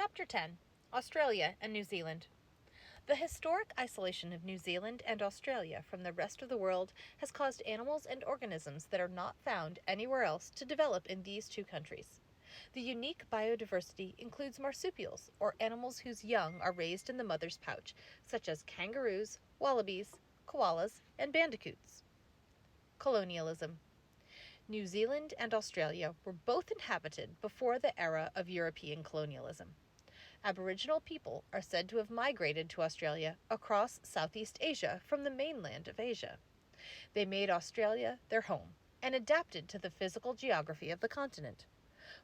Chapter 10 Australia and New Zealand. The historic isolation of New Zealand and Australia from the rest of the world has caused animals and organisms that are not found anywhere else to develop in these two countries. The unique biodiversity includes marsupials, or animals whose young are raised in the mother's pouch, such as kangaroos, wallabies, koalas, and bandicoots. Colonialism. New Zealand and Australia were both inhabited before the era of European colonialism. Aboriginal people are said to have migrated to Australia across Southeast Asia from the mainland of Asia. They made Australia their home and adapted to the physical geography of the continent.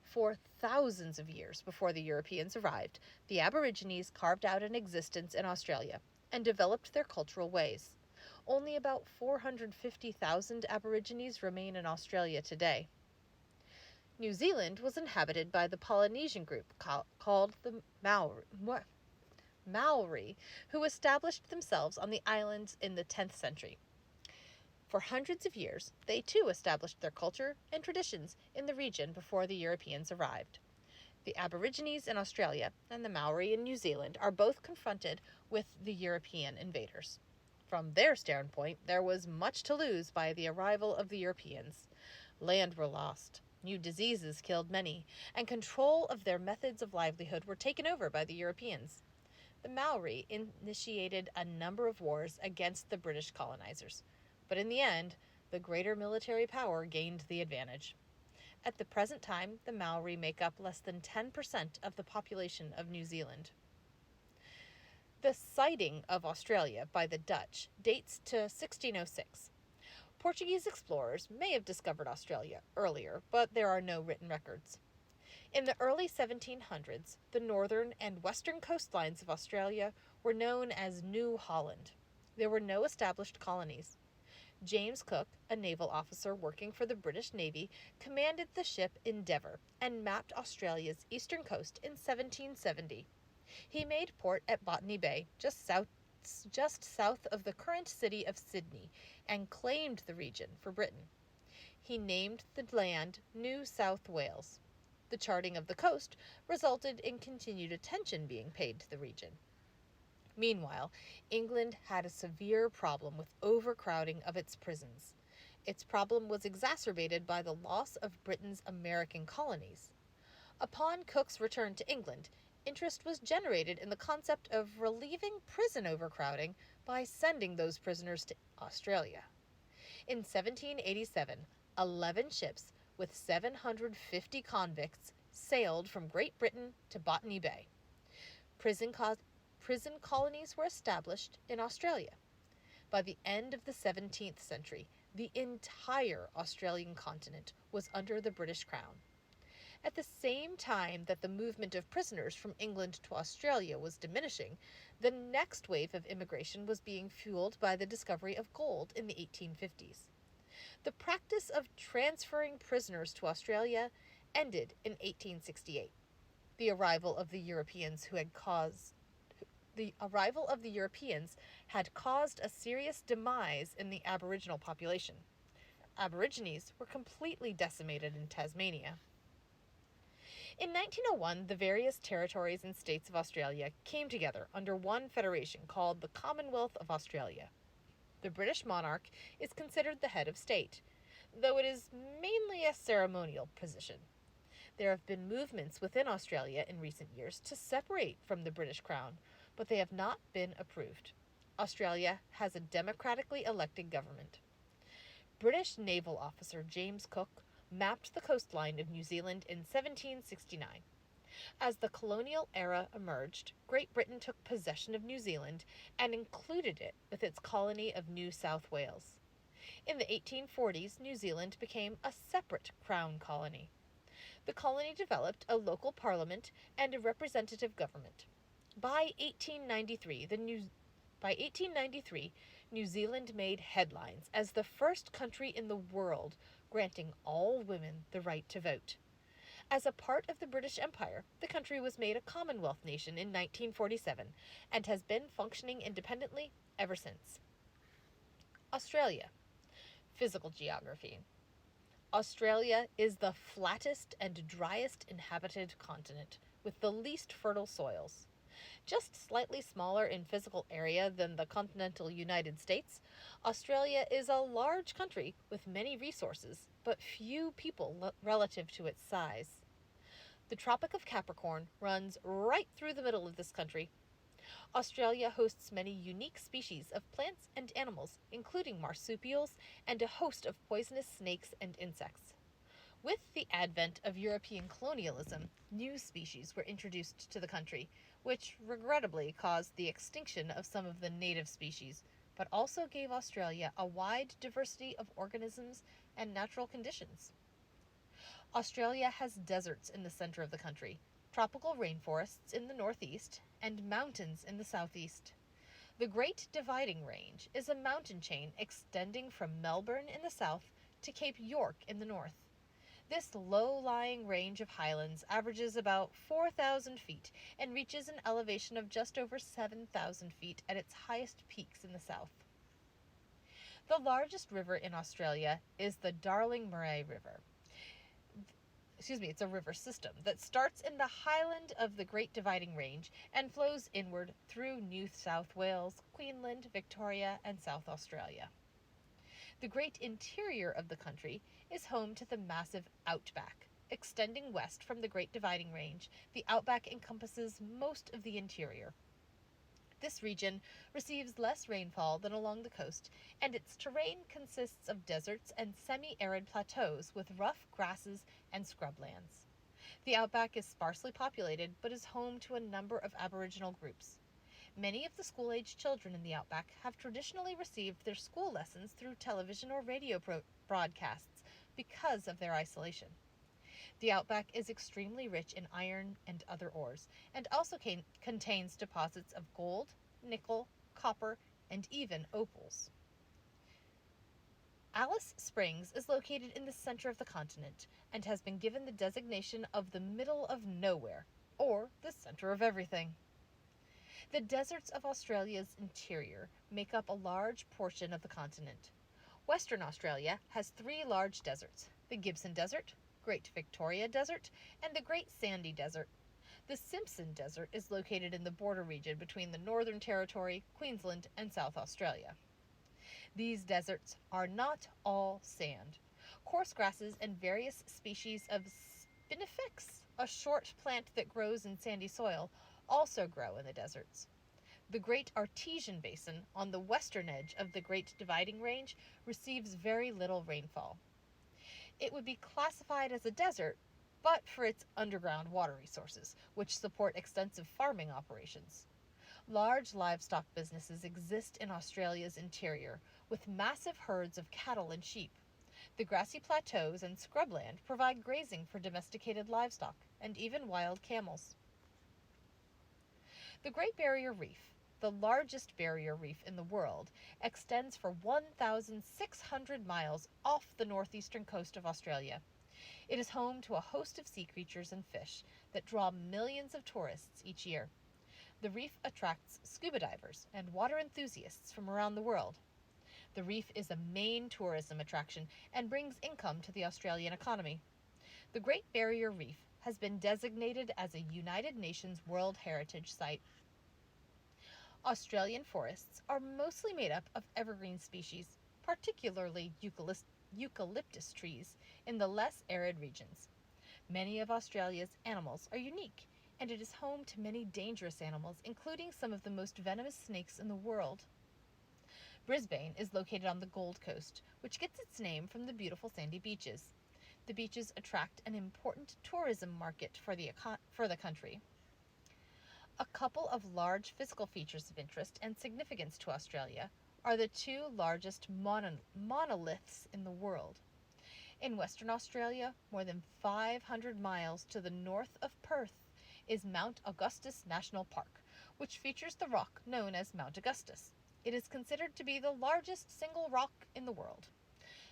For thousands of years before the Europeans arrived, the Aborigines carved out an existence in Australia and developed their cultural ways. Only about 450,000 Aborigines remain in Australia today. New Zealand was inhabited by the Polynesian group called the Maori, who established themselves on the islands in the 10th century. For hundreds of years, they too established their culture and traditions in the region before the Europeans arrived. The Aborigines in Australia and the Maori in New Zealand are both confronted with the European invaders. From their standpoint, there was much to lose by the arrival of the Europeans. Land were lost, new diseases killed many, and control of their methods of livelihood were taken over by the Europeans. The Maori initiated a number of wars against the British colonizers, but in the end, the greater military power gained the advantage. At the present time, the Maori make up less than 10% of the population of New Zealand. The sighting of Australia by the Dutch dates to 1606. Portuguese explorers may have discovered Australia earlier, but there are no written records. In the early 1700s, the northern and western coastlines of Australia were known as New Holland. There were no established colonies. James Cook, a naval officer working for the British Navy, commanded the ship Endeavour and mapped Australia's eastern coast in 1770. He made port at Botany Bay, just south of the current city of Sydney, and claimed the region for Britain. He named the land New South Wales. The charting of the coast resulted in continued attention being paid to the region. Meanwhile, England had a severe problem with overcrowding of its prisons. Its problem was exacerbated by the loss of Britain's American colonies. Upon Cook's return to England, interest was generated in the concept of relieving prison overcrowding by sending those prisoners to Australia. In 1787, 11 ships with 750 convicts sailed from Great Britain to Botany Bay. Prison colonies were established in Australia. By the end of the 17th century, the entire Australian continent was under the British Crown. At the same time that the movement of prisoners from England to Australia was diminishing, the next wave of immigration was being fueled by the discovery of gold in the 1850s. The practice of transferring prisoners to Australia ended in 1868. The arrival of the Europeans had caused a serious demise in the Aboriginal population. Aborigines were completely decimated in Tasmania. In 1901, the various territories and states of Australia came together under one federation called the Commonwealth of Australia. The British monarch is considered the head of state, though it is mainly a ceremonial position. There have been movements within Australia in recent years to separate from the British Crown, but they have not been approved. Australia has a democratically elected government. British naval officer James Cook mapped the coastline of New Zealand in 1769. As the colonial era emerged, Great Britain took possession of New Zealand and included it with its colony of New South Wales. In the 1840s, New Zealand became a separate Crown colony. The colony developed a local parliament and a representative government. By 1893, New Zealand made headlines as the first country in the world granting all women the right to vote. As a part of the British Empire, the country was made a Commonwealth nation in 1947 and has been functioning independently ever since. Australia. Physical geography. Australia is the flattest and driest inhabited continent, with the least fertile soils. Just slightly smaller in physical area than the continental United States, Australia is a large country with many resources, but few people relative to its size. The Tropic of Capricorn runs right through the middle of this country. Australia hosts many unique species of plants and animals, including marsupials and a host of poisonous snakes and insects. With the advent of European colonialism, new species were introduced to the country, which regrettably caused the extinction of some of the native species, but also gave Australia a wide diversity of organisms and natural conditions. Australia has deserts in the center of the country, tropical rainforests in the northeast, and mountains in the southeast. The Great Dividing Range is a mountain chain extending from Melbourne in the south to Cape York in the north. This low-lying range of highlands averages about 4,000 feet and reaches an elevation of just over 7,000 feet at its highest peaks in the south. The largest river in Australia is the Darling Murray River. It's a river system that starts in the highland of the Great Dividing Range and flows inward through New South Wales, Queensland, Victoria, and South Australia. The great interior of the country is home to the massive outback. Extending west from the Great Dividing Range, the outback encompasses most of the interior. This region receives less rainfall than along the coast, and its terrain consists of deserts and semi-arid plateaus with rough grasses and scrublands. The outback is sparsely populated, but is home to a number of Aboriginal groups. Many of the school-age children in the outback have traditionally received their school lessons through television or radio broadcasts because of their isolation. The outback is extremely rich in iron and other ores, and also contains deposits of gold, nickel, copper, and even opals. Alice Springs is located in the center of the continent and has been given the designation of the middle of nowhere, or the center of everything. The deserts of Australia's interior make up a large portion of the continent. Western Australia has three large deserts: the Gibson Desert, Great Victoria Desert, and the Great Sandy Desert. The Simpson Desert is located in the border region between the Northern Territory, Queensland, and South Australia. These deserts are not all sand. Coarse grasses and various species of spinifex, a short plant that grows in sandy soil, also grow in the deserts. The Great Artesian Basin on the western edge of the Great Dividing Range receives very little rainfall. It would be classified as a desert, but for its underground water resources, which support extensive farming operations. Large livestock businesses exist in Australia's interior, with massive herds of cattle and sheep. The grassy plateaus and scrubland provide grazing for domesticated livestock and even wild camels. The Great Barrier Reef, the largest barrier reef in the world, extends for 1,600 miles off the northeastern coast of Australia. It is home to a host of sea creatures and fish that draw millions of tourists each year. The reef attracts scuba divers and water enthusiasts from around the world. The reef is a main tourism attraction and brings income to the Australian economy. The Great Barrier Reef has been designated as a United Nations World Heritage Site. Australian forests are mostly made up of evergreen species, particularly eucalyptus trees, in the less arid regions. Many of Australia's animals are unique, and it is home to many dangerous animals, including some of the most venomous snakes in the world. Brisbane is located on the Gold Coast, which gets its name from the beautiful sandy beaches. The beaches attract an important tourism market for the country. A couple of large physical features of interest and significance to Australia are the two largest monoliths in the world. In Western Australia, more than 500 miles to the north of Perth, is Mount Augustus National Park, which features the rock known as Mount Augustus. It is considered to be the largest single rock in the world.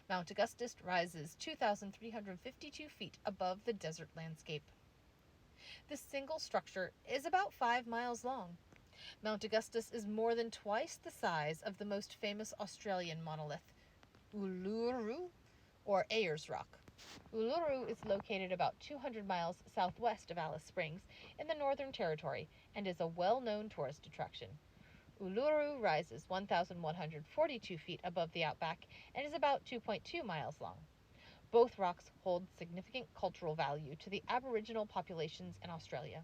Mount Augustus rises 2,352 feet above the desert landscape. This single structure is about 5 miles long. Mount Augustus is more than twice the size of the most famous Australian monolith, Uluru, or Ayers Rock. Uluru is located about 200 miles southwest of Alice Springs in the Northern Territory and is a well-known tourist attraction. Uluru rises 1,142 feet above the outback and is about 2.2 miles long. Both rocks hold significant cultural value to the Aboriginal populations in Australia.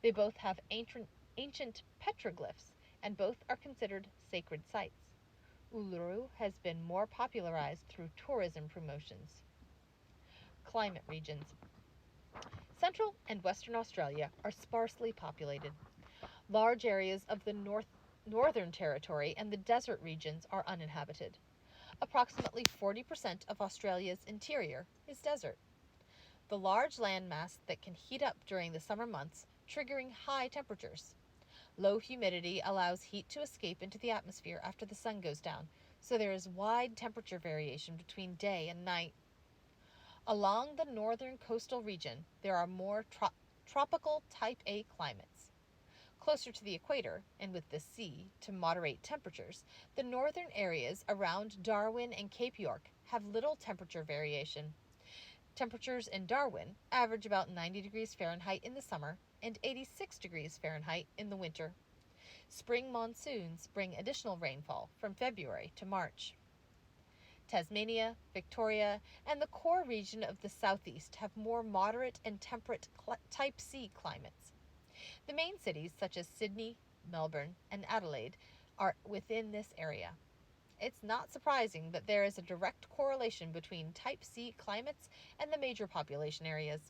They both have ancient petroglyphs, and both are considered sacred sites. Uluru has been more popularized through tourism promotions. Climate regions. Central and Western Australia are sparsely populated. Large areas of the Northern Territory and the desert regions are uninhabited. Approximately 40% of Australia's interior is desert. The large landmass that can heat up during the summer months, triggering high temperatures. Low humidity allows heat to escape into the atmosphere after the sun goes down, so there is wide temperature variation between day and night. Along the northern coastal region, there are more tropical type A climates. Closer to the equator, and with the sea to moderate temperatures, the northern areas around Darwin and Cape York have little temperature variation. Temperatures in Darwin average about 90 degrees Fahrenheit in the summer and 86 degrees Fahrenheit in the winter. Spring monsoons bring additional rainfall from February to March. Tasmania, Victoria, and the core region of the southeast have more moderate and temperate type C climates. The main cities such as Sydney, Melbourne, and Adelaide are within this area. It's not surprising that there is a direct correlation between type C climates and the major population areas.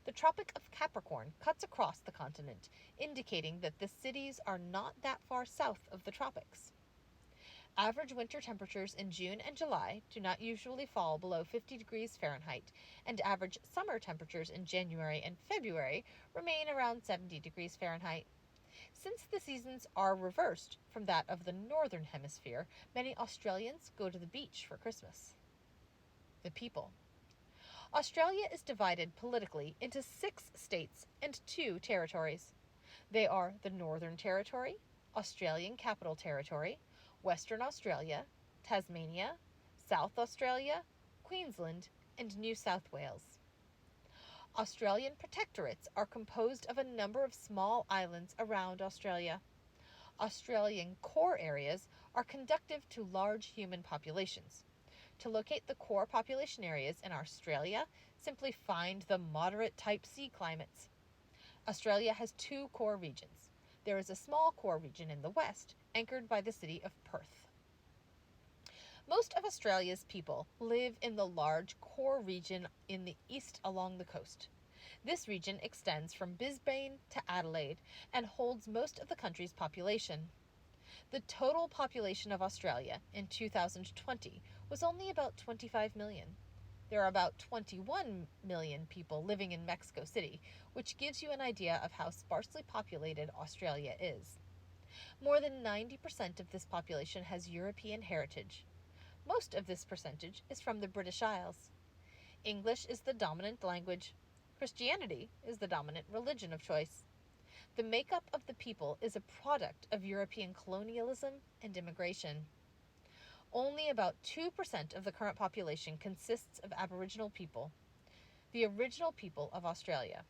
The Tropic of Capricorn cuts across the continent, indicating that the cities are not that far south of the tropics. Average winter temperatures in June and July do not usually fall below 50 degrees Fahrenheit, and average summer temperatures in January and February remain around 70 degrees Fahrenheit. Since the seasons are reversed from that of the Northern Hemisphere, many Australians go to the beach for Christmas. The people. Australia is divided politically into 6 states and 2 territories. They are the Northern Territory, Australian Capital Territory, Western Australia, Tasmania, South Australia, Queensland, and New South Wales. Australian protectorates are composed of a number of small islands around Australia. Australian core areas are conducive to large human populations. To locate the core population areas in Australia, simply find the moderate type C climates. Australia has 2 core regions. There is a small core region in the west, anchored by the city of Perth. Most of Australia's people live in the large core region in the east along the coast. This region extends from Brisbane to Adelaide and holds most of the country's population. The total population of Australia in 2020 was only about 25 million. There are about 21 million people living in Mexico City, which gives you an idea of how sparsely populated Australia is. More than 90% of this population has European heritage. Most of this percentage is from the British Isles. English is the dominant language. Christianity is the dominant religion of choice. The makeup of the people is a product of European colonialism and immigration. Only about 2% of the current population consists of Aboriginal people, the original people of Australia.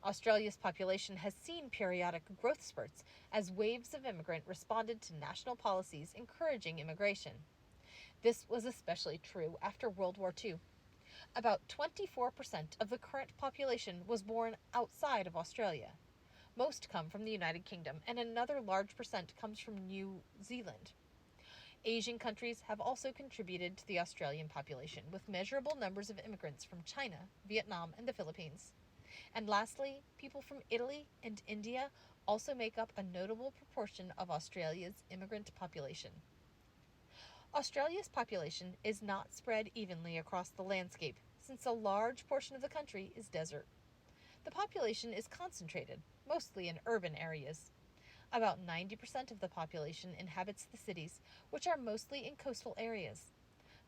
Australia's population has seen periodic growth spurts as waves of immigrants responded to national policies encouraging immigration. This was especially true after World War II. About 24% of the current population was born outside of Australia. Most come from the United Kingdom, and another large percent comes from New Zealand. Asian countries have also contributed to the Australian population, with measurable numbers of immigrants from China, Vietnam, and the Philippines. And lastly, people from Italy and India also make up a notable proportion of Australia's immigrant population. Australia's population is not spread evenly across the landscape, since a large portion of the country is desert. The population is concentrated, mostly in urban areas. About 90% of the population inhabits the cities, which are mostly in coastal areas.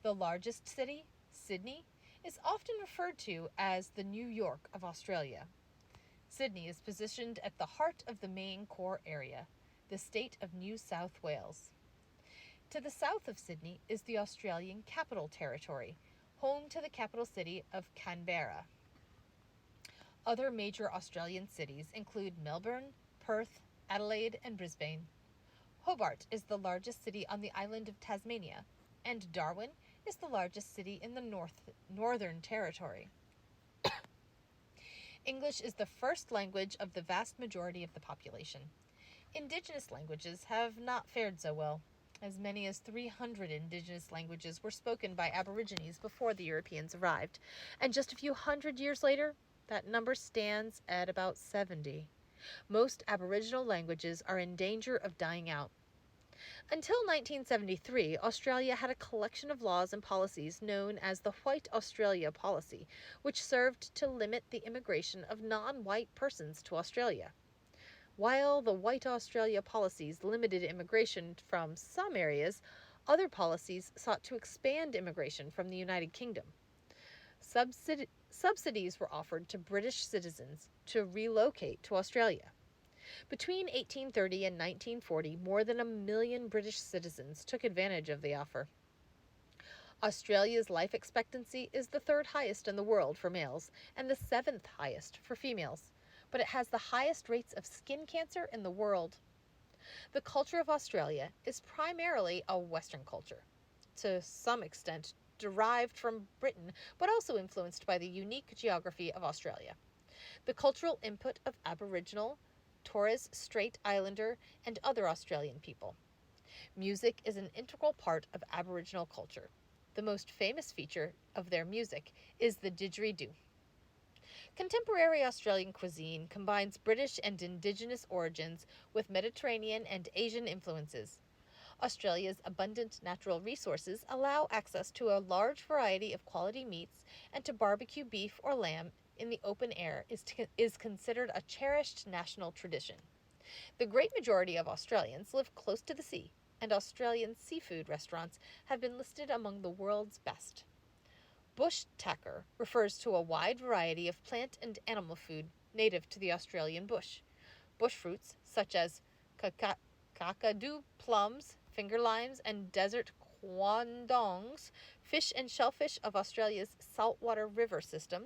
The largest city, Sydney, is often referred to as the New York of Australia. Sydney is positioned at the heart of the main core area, the state of New South Wales. To the south of Sydney is the Australian Capital Territory, home to the capital city of Canberra. Other major Australian cities include Melbourne, Perth, Adelaide, and Brisbane. Hobart is the largest city on the island of Tasmania, and Darwin is the largest city in the Northern Territory. English is the first language of the vast majority of the population. Indigenous languages have not fared so well. As many as 300 indigenous languages were spoken by Aborigines before the Europeans arrived, and just a few hundred years later, that number stands at about 70. Most Aboriginal languages are in danger of dying out. Until 1973, Australia had a collection of laws and policies known as the White Australia Policy, which served to limit the immigration of non-white persons to Australia. While the White Australia policies limited immigration from some areas, other policies sought to expand immigration from the United Kingdom. Subsidies were offered to British citizens to relocate to Australia. Between 1830 and 1940, more than 1 million British citizens took advantage of the offer. Australia's life expectancy is the third highest in the world for males and the seventh highest for females, but it has the highest rates of skin cancer in the world. The culture of Australia is primarily a Western culture, to some extent derived from Britain, but also influenced by the unique geography of Australia. The cultural input of Aboriginal, Torres Strait Islander, and other Australian people. Music is an integral part of Aboriginal culture. The most famous feature of their music is the didgeridoo. Contemporary Australian cuisine combines British and Indigenous origins with Mediterranean and Asian influences. Australia's abundant natural resources allow access to a large variety of quality meats, and to barbecue beef or lamb in the open air is considered a cherished national tradition. The great majority of Australians live close to the sea, and Australian seafood restaurants have been listed among the world's best. Bush tucker refers to a wide variety of plant and animal food native to the Australian bush. Bush fruits such as kakadu plums, finger limes, and desert quandongs, fish and shellfish of Australia's saltwater river system,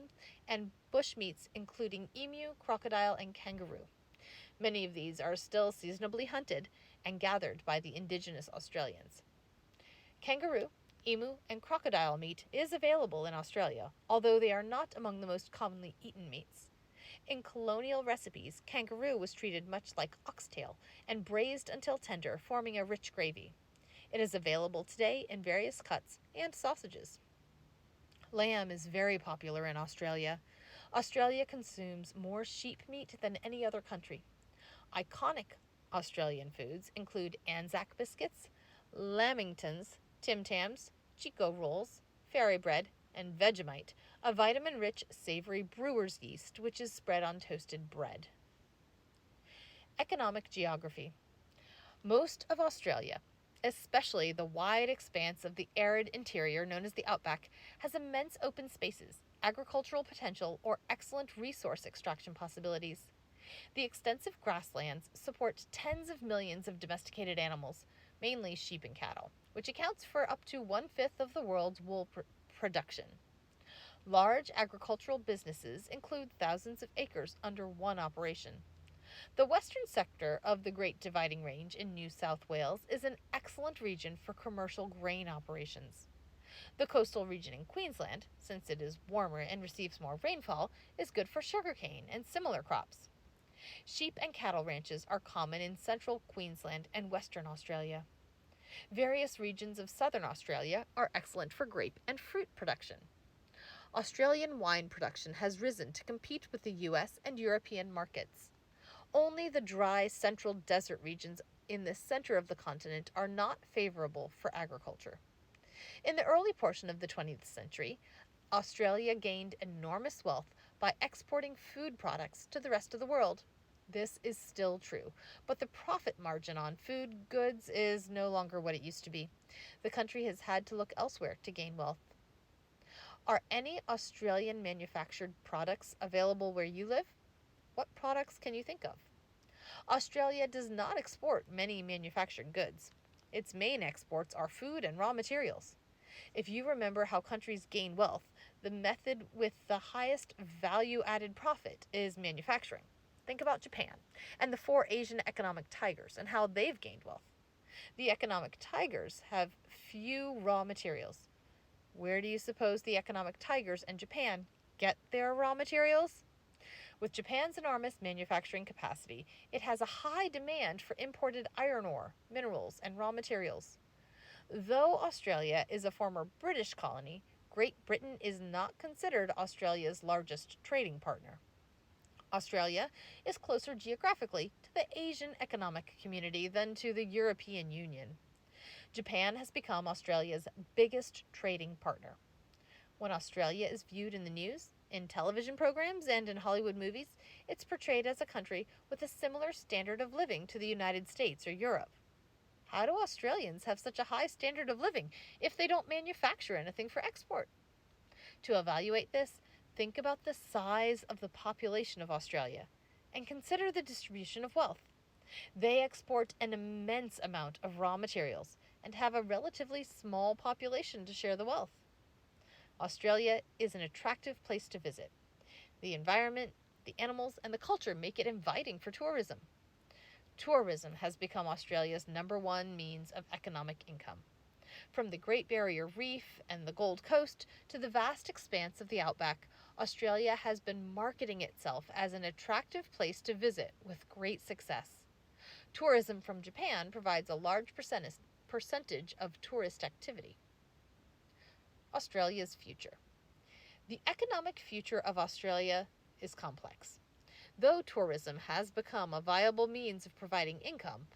and bush meats including emu, crocodile, and kangaroo. Many of these are still seasonably hunted and gathered by the Indigenous Australians. Kangaroo, emu, and crocodile meat is available in Australia, although they are not among the most commonly eaten meats. In colonial recipes, kangaroo was treated much like oxtail and braised until tender, forming a rich gravy. It is available today in various cuts and sausages. Lamb is very popular in Australia. Australia consumes more sheep meat than any other country. Iconic Australian foods include Anzac biscuits, lamingtons, Tim Tams, Chico rolls, fairy bread, and Vegemite, a vitamin-rich savory brewer's yeast which is spread on toasted bread. Economic geography. Most of Australia, especially the wide expanse of the arid interior known as the outback, has immense open spaces, agricultural potential, or excellent resource extraction possibilities. The extensive grasslands support tens of millions of domesticated animals, mainly sheep and cattle, which accounts for up to 1/5 of the world's wool production. Large agricultural businesses include thousands of acres under one operation. The western sector of the Great Dividing Range in New South Wales is an excellent region for commercial grain operations. The coastal region in Queensland, since it is warmer and receives more rainfall, is good for sugarcane and similar crops. Sheep and cattle ranches are common in central Queensland and Western Australia. Various regions of southern Australia are excellent for grape and fruit production. Australian wine production has risen to compete with the US and European markets. Only the dry central desert regions in the center of the continent are not favorable for agriculture. In the early portion of the 20th century, Australia gained enormous wealth by exporting food products to the rest of the world. This is still true, but the profit margin on food goods is no longer what it used to be. The country has had to look elsewhere to gain wealth. Are any Australian manufactured products available where you live? What products can you think of? Australia does not export many manufactured goods. Its main exports are food and raw materials. If you remember how countries gain wealth, the method with the highest value added profit is manufacturing. Think about Japan and the four Asian economic tigers and how they've gained wealth. The economic tigers have few raw materials. Where do you suppose the economic tigers and Japan get their raw materials? With Japan's enormous manufacturing capacity, it has a high demand for imported iron ore, minerals, and raw materials. Though Australia is a former British colony, Great Britain is not considered Australia's largest trading partner. Australia is closer geographically to the Asian Economic Community than to the European Union. Japan has become Australia's biggest trading partner. When Australia is viewed in the news, in television programs, and in Hollywood movies, it's portrayed as a country with a similar standard of living to the United States or Europe. How do Australians have such a high standard of living if they don't manufacture anything for export? To evaluate this, think about the size of the population of Australia and consider the distribution of wealth. They export an immense amount of raw materials and have a relatively small population to share the wealth. Australia is an attractive place to visit. The environment, the animals, and the culture make it inviting for tourism. Tourism has become Australia's #1 means of economic income. From the Great Barrier Reef and the Gold Coast to the vast expanse of the outback, Australia has been marketing itself as an attractive place to visit with great success. Tourism from Japan provides a large percentage of tourist activity. Australia's future. The economic future of Australia is complex. Though tourism has become a viable means of providing income,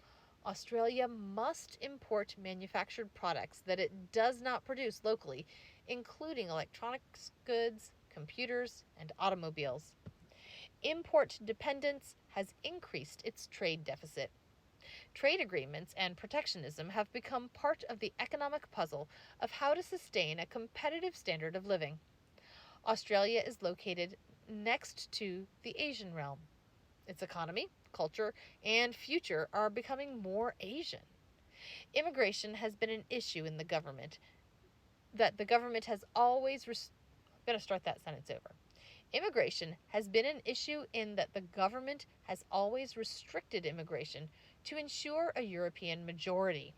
Australia must import manufactured products that it does not produce locally, including electronics goods, computers, and automobiles. Import dependence has increased its trade deficit. Trade agreements and protectionism have become part of the economic puzzle of how to sustain a competitive standard of living. Australia is located next to the Asian realm. Its economy, culture, and future are becoming more Asian. Immigration has been an issue in the government that the government has always I'm going to start that sentence over. Immigration has been an issue in that the government has always restricted immigration to ensure a European majority.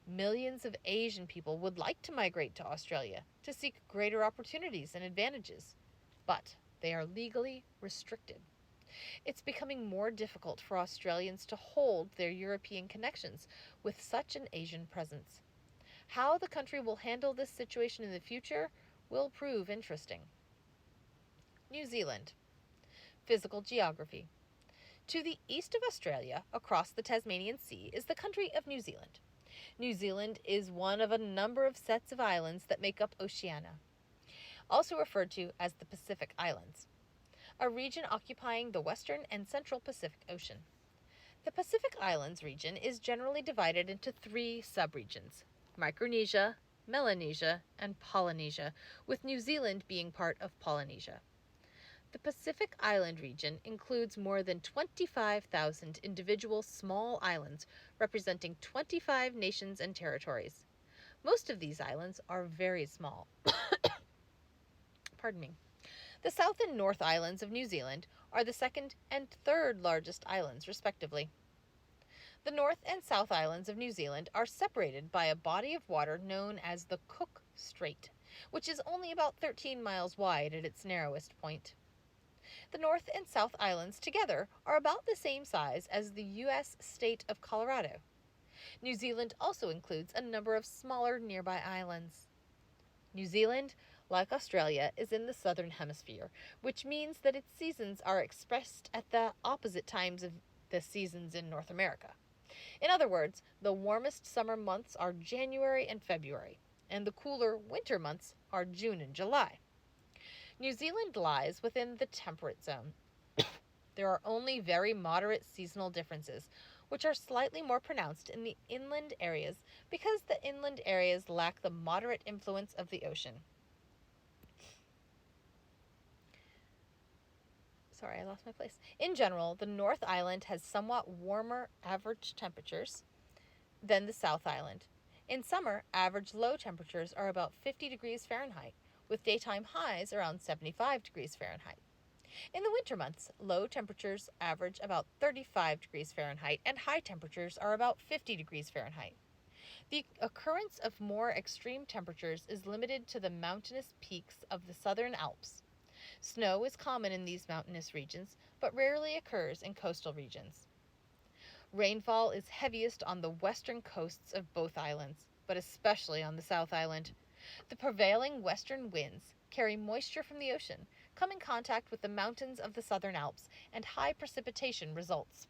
Millions of Asian people would like to migrate to Australia to seek greater opportunities and advantages, but they are legally restricted. It's becoming more difficult for Australians to hold their European connections with such an Asian presence. How the country will handle this situation in the future will prove interesting. New Zealand. Physical geography. To the east of Australia, across the Tasmanian Sea, is the country of New Zealand. New Zealand is one of a number of sets of islands that make up Oceania, also referred to as the Pacific Islands, a region occupying the western and central Pacific Ocean. The Pacific Islands region is generally divided into 3 subregions: Micronesia, Melanesia, and Polynesia, with New Zealand being part of Polynesia. The Pacific Island region includes more than 25,000 individual small islands representing 25 nations and territories. Most of these islands are very small. Pardon me. The South and North Islands of New Zealand are the second and third largest islands, respectively. The North and South Islands of New Zealand are separated by a body of water known as the Cook Strait, which is only about 13 miles wide at its narrowest point. The North and South Islands together are about the same size as the U.S. state of Colorado. New Zealand also includes a number of smaller nearby islands. New Zealand, like Australia, is in the southern hemisphere, which means that its seasons are expressed at the opposite times of the seasons in North America. In other words, the warmest summer months are January and February, and the cooler winter months are June and July. New Zealand lies within the temperate zone. There are only very moderate seasonal differences, which are slightly more pronounced in the inland areas because the inland areas lack the moderate influence of the ocean. Sorry, I lost my place. In general, the North Island has somewhat warmer average temperatures than the South Island, In summer, average low temperatures are about 50 degrees Fahrenheit, with daytime highs around 75 degrees Fahrenheit. In the winter months, low temperatures average about 35 degrees Fahrenheit and high temperatures are about 50 degrees Fahrenheit. The occurrence of more extreme temperatures is limited to the mountainous peaks of the southern Alps. Snow is common in these mountainous regions, but rarely occurs in coastal regions. Rainfall is heaviest on the western coasts of both islands, but especially on the South Island. The prevailing western winds carry moisture from the ocean, come in contact with the mountains of the southern Alps, and high precipitation results.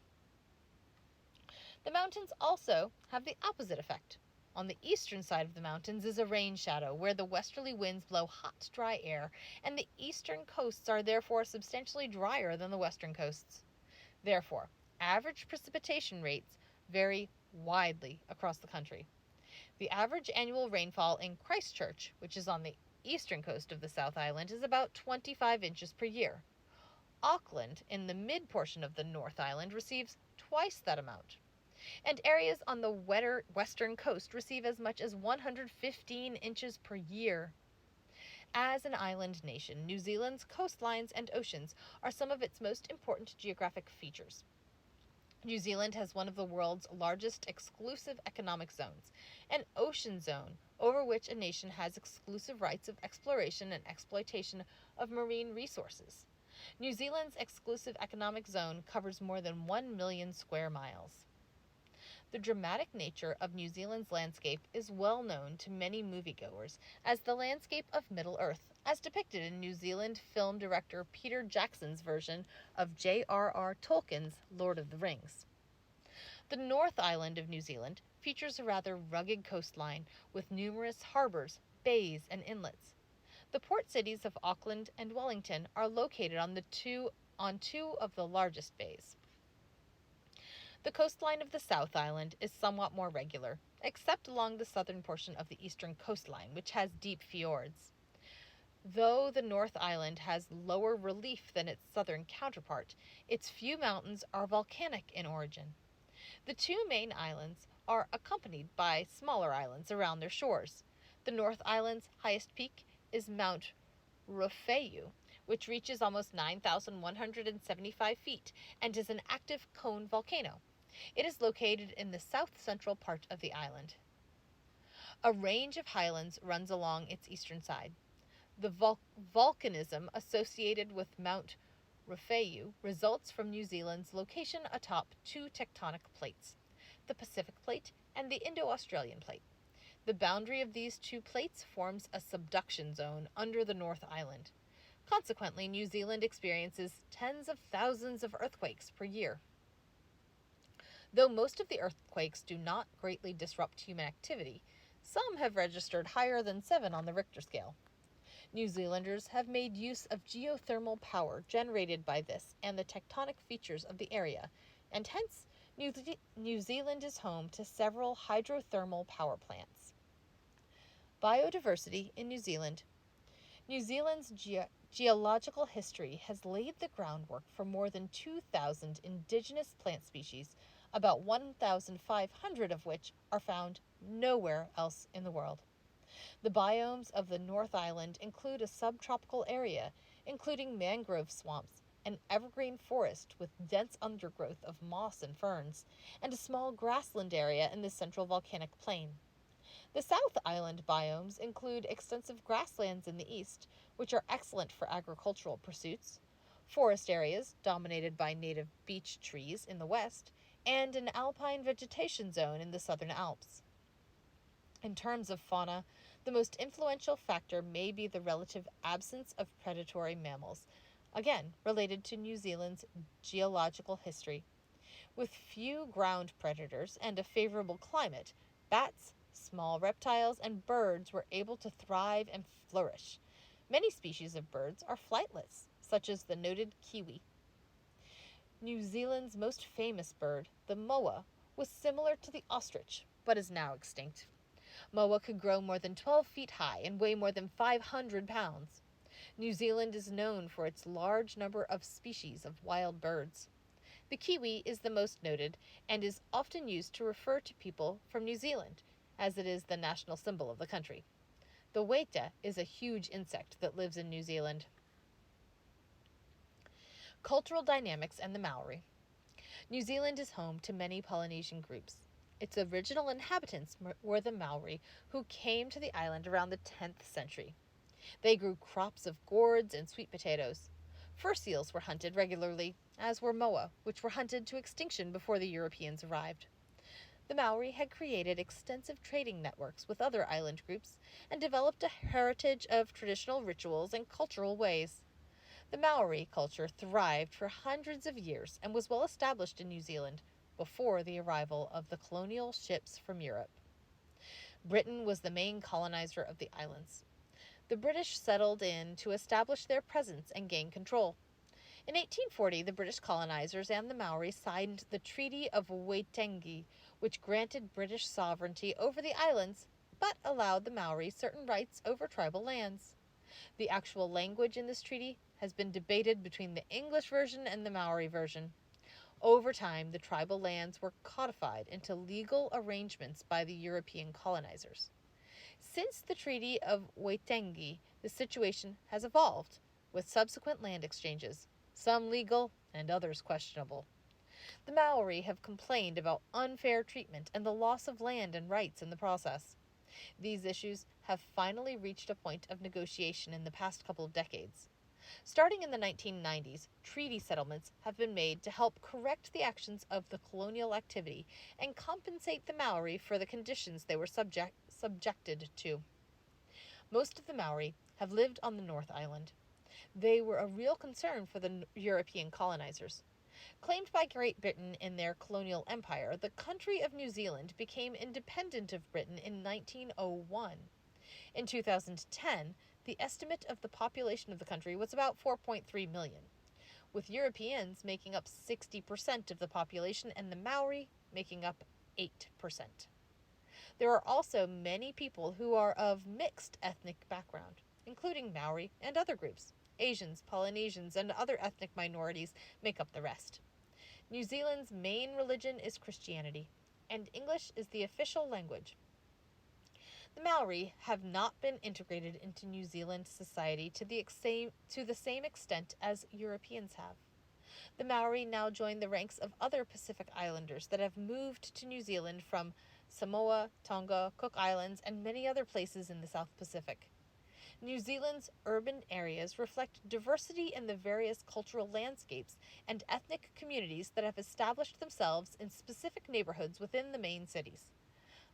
The mountains also have the opposite effect. On the eastern side of the mountains is a rain shadow, where the westerly winds blow hot, dry air, and the eastern coasts are therefore substantially drier than the western coasts. Therefore, average precipitation rates vary widely across the country. The average annual rainfall in Christchurch, which is on the eastern coast of the South Island, is about 25 inches per year. Auckland, in the mid portion of the North Island, receives twice that amount. And areas on the wetter western coast receive as much as 115 inches per year. As an island nation, New Zealand's coastlines and oceans are some of its most important geographic features. New Zealand has one of the world's largest exclusive economic zones, an ocean zone over which a nation has exclusive rights of exploration and exploitation of marine resources. New Zealand's exclusive economic zone covers more than 1 million square miles. The dramatic nature of New Zealand's landscape is well known to many moviegoers as the landscape of Middle-earth, as depicted in New Zealand film director Peter Jackson's version of J.R.R. Tolkien's Lord of the Rings. The North Island of New Zealand features a rather rugged coastline with numerous harbours, bays, and inlets. The port cities of Auckland and Wellington are located on two of the largest bays. The coastline of the South Island is somewhat more regular, except along the southern portion of the eastern coastline, which has deep fjords. Though the North Island has lower relief than its southern counterpart, its few mountains are volcanic in origin. The two main islands are accompanied by smaller islands around their shores. The North Island's highest peak is Mount Ruafeu, which reaches almost 9,175 feet and is an active cone volcano. It is located in the south-central part of the island. A range of highlands runs along its eastern side. The volcanism associated with Mount Ruafeu results from New Zealand's location atop two tectonic plates, the Pacific Plate and the Indo-Australian Plate. The boundary of these two plates forms a subduction zone under the North Island. Consequently, New Zealand experiences tens of thousands of earthquakes per year. Though most of the earthquakes do not greatly disrupt human activity, some have registered higher than 7 on the Richter scale. New Zealanders have made use of geothermal power generated by this and the tectonic features of the area, and hence New Zealand is home to several hydrothermal power plants. Biodiversity in New Zealand. New Zealand's geological history has laid the groundwork for more than 2,000 indigenous plant species, about 1,500 of which are found nowhere else in the world. The biomes of the North Island include a subtropical area, including mangrove swamps, an evergreen forest with dense undergrowth of moss and ferns, and a small grassland area in the central volcanic plain. The South Island biomes include extensive grasslands in the east, which are excellent for agricultural pursuits, forest areas dominated by native beech trees in the west, and an alpine vegetation zone in the southern Alps. In terms of fauna, the most influential factor may be the relative absence of predatory mammals, again related to New Zealand's geological history. With few ground predators and a favorable climate, bats, small reptiles, and birds were able to thrive and flourish. Many species of birds are flightless, such as the noted kiwi. New Zealand's most famous bird, the moa, was similar to the ostrich, but is now extinct. Moa could grow more than 12 feet high and weigh more than 500 pounds. New Zealand is known for its large number of species of wild birds. The kiwi is the most noted and is often used to refer to people from New Zealand, as it is the national symbol of the country. The weta is a huge insect that lives in New Zealand. Cultural dynamics and the Maori. New Zealand is home to many Polynesian groups. Its original inhabitants were the Maori, who came to the island around the 10th century. They grew crops of gourds and sweet potatoes. Fur seals were hunted regularly, as were moa, which were hunted to extinction before the Europeans arrived. The Maori had created extensive trading networks with other island groups and developed a heritage of traditional rituals and cultural ways. The Maori culture thrived for hundreds of years and was well established in New Zealand before the arrival of the colonial ships from Europe. Britain was the main colonizer of the islands. The British settled in to establish their presence and gain control. In 1840, the British colonizers and the Maori signed the Treaty of Waitangi, which granted British sovereignty over the islands, but allowed the Maori certain rights over tribal lands. The actual language in this treaty has been debated between the English version and the Maori version. Over time, the tribal lands were codified into legal arrangements by the European colonizers. Since the Treaty of Waitangi, the situation has evolved, with subsequent land exchanges, some legal and others questionable. The Maori have complained about unfair treatment and the loss of land and rights in the process. These issues have finally reached a point of negotiation in the past couple of decades. Starting in the 1990s, treaty settlements have been made to help correct the actions of the colonial activity and compensate the Maori for the conditions they were subjected to. Most of the Maori have lived on the North Island. They were a real concern for the European colonizers. Claimed by Great Britain in their colonial empire, the country of New Zealand became independent of Britain in 1901. In 2010, the estimate of the population of the country was about 4.3 million, with Europeans making up 60% of the population and the Maori making up 8%. There are also many people who are of mixed ethnic background, including Maori and other groups. Asians, Polynesians, and other ethnic minorities make up the rest. New Zealand's main religion is Christianity, and English is the official language. The Maori have not been integrated into New Zealand society to the same extent as Europeans have. The Maori now join the ranks of other Pacific Islanders that have moved to New Zealand from Samoa, Tonga, Cook Islands, and many other places in the South Pacific. New Zealand's urban areas reflect diversity in the various cultural landscapes and ethnic communities that have established themselves in specific neighborhoods within the main cities.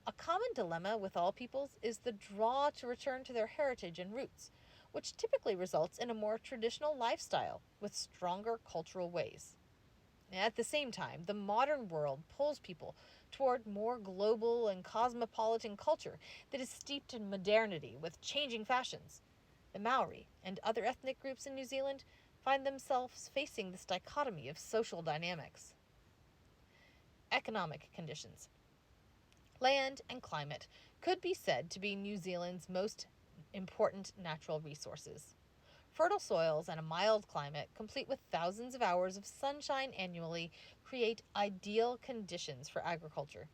A common dilemma with all peoples is the draw to return to their heritage and roots, which typically results in a more traditional lifestyle with stronger cultural ways. At the same time, the modern world pulls people toward more global and cosmopolitan culture that is steeped in modernity with changing fashions. The Maori and other ethnic groups in New Zealand find themselves facing this dichotomy of social dynamics. Economic conditions. Land and climate could be said to be New Zealand's most important natural resources. Fertile soils and a mild climate, complete with thousands of hours of sunshine annually, create ideal conditions for agriculture.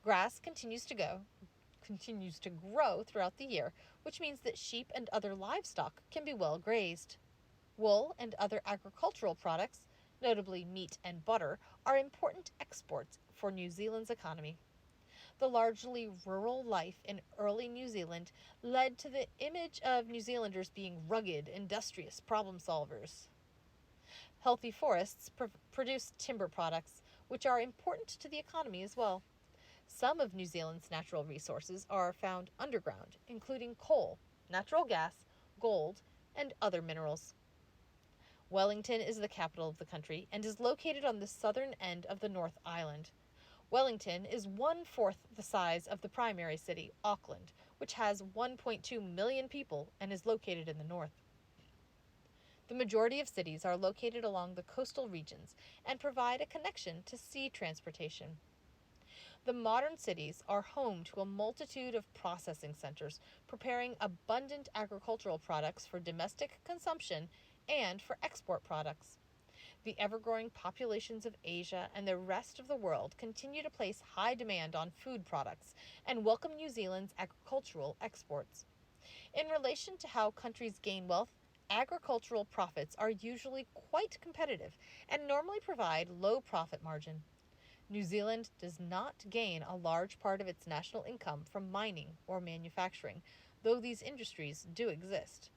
Grass continues to grow throughout the year, which means that sheep and other livestock can be well grazed. Wool and other agricultural products, notably meat and butter, are important exports for New Zealand's economy. The largely rural life in early New Zealand led to the image of New Zealanders being rugged, industrious problem solvers. Healthy forests produce timber products, which are important to the economy as well. Some of New Zealand's natural resources are found underground, including coal, natural gas, gold, and other minerals. Wellington is the capital of the country and is located on the southern end of the North Island. Wellington is 1/4 the size of the primary city, Auckland, which has 1.2 million people and is located in the north. The majority of cities are located along the coastal regions and provide a connection to sea transportation. The modern cities are home to a multitude of processing centers, preparing abundant agricultural products for domestic consumption and for export products. The ever-growing populations of Asia and the rest of the world continue to place high demand on food products and welcome New Zealand's agricultural exports. In relation to how countries gain wealth, agricultural profits are usually quite competitive and normally provide low profit margin. New Zealand does not gain a large part of its national income from mining or manufacturing, though these industries do exist.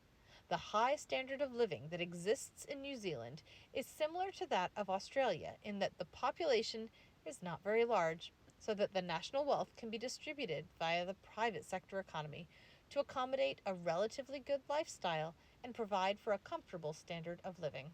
The high standard of living that exists in New Zealand is similar to that of Australia in that the population is not very large, so that the national wealth can be distributed via the private sector economy to accommodate a relatively good lifestyle and provide for a comfortable standard of living.